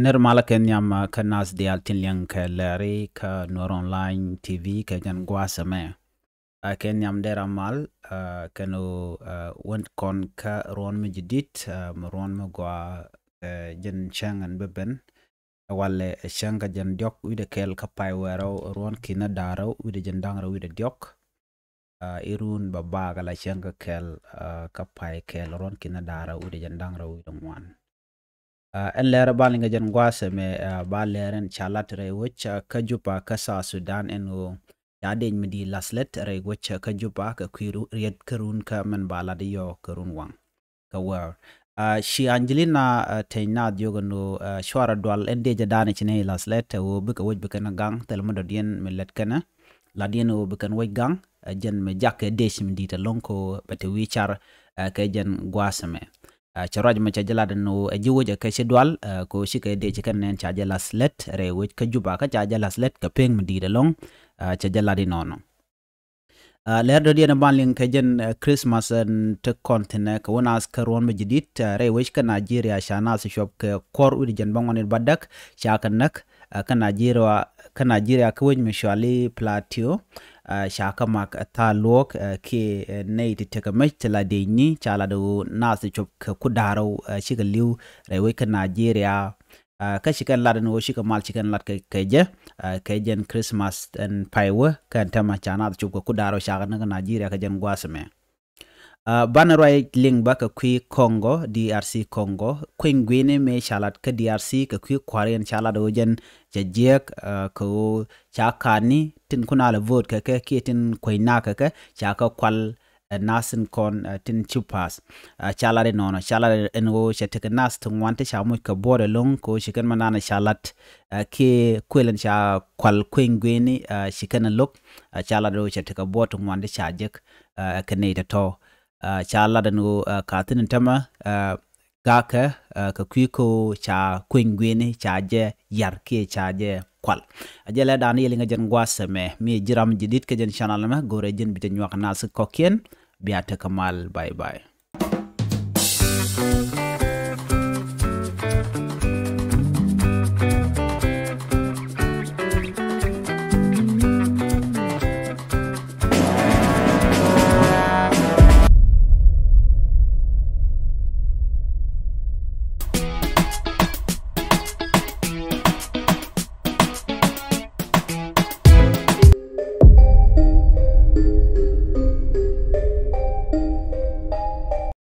نرمala kenyam kanas dial tinliang ke leri ke Nur Online TV ke jan gua seme kenyam deramal kenu went kon ka ron mejidit ron me gua jen changan beben wale changa jan diok wide kel kapai wero ron kina daro wide jen dangra wide diok irun baba gala changa kel kapai kel ron kina daro wide jen dangra wide ngwan en lera balinga jan gwase me ba leren chalat re wich kajupa kasa Sudan enu yaden medi laslet re wich kajupa ka kwiru riet karun ka man bala de yo karun wang ka war shi Angelina tayna diogano shwara dwal ende jadane chine laslet wo bika wich bika na gang telmo do dien millet kana la dien wo bika wich gang jen me jakke desh medi ta lonko bate wichar ka jan gwase me charaj ma chajala no jiwoja ka shedwal ko shike de chikan nen chajala slet re wich ka juba ka chajala slet ka peng mdida long chajala di nono ler do diena banling ka jen Christmas te kontine ka wonas ka ron majidit re wich ka Nigeria shana se shop ka kor udi jan bangwanir badak shakanak ka Nigeria ka wich mishwali Plateau shaka mak ta lok ke nei te teka mech la de ni chala do nas chop ka kudaro shiga liu rewe ka Nigeria ka shikan ladan wo shika mal shikan lat ka keje kejen Christmas and paiwa kan tama chana chop ka kudaro shaka na Nigeria ka jen gwasme banarway ling ba ka kwi Congo DRC Congo kwingwene me shalat ka DRC ka kwi kwaren chala do jen jejek ko chakani tin kuna la vote ka tin koina ka chaka kwal nasin kon tin chupas chala de nono chala enwo cheteka nas tun wante chamu ka bore long ko shikan manana shalat ke kwelen cha kwal kwingwene shikan lok chala do cheteka boto wante chajek ka ne to chala de no katin tama gaka ka kwiko cha kwingwene chaje yarke chaje kwal ajela dani yelinga jen gwaseme mi jiram jidit ke jen channel ma gore jen biten wax nas kokien biata kamal bye bye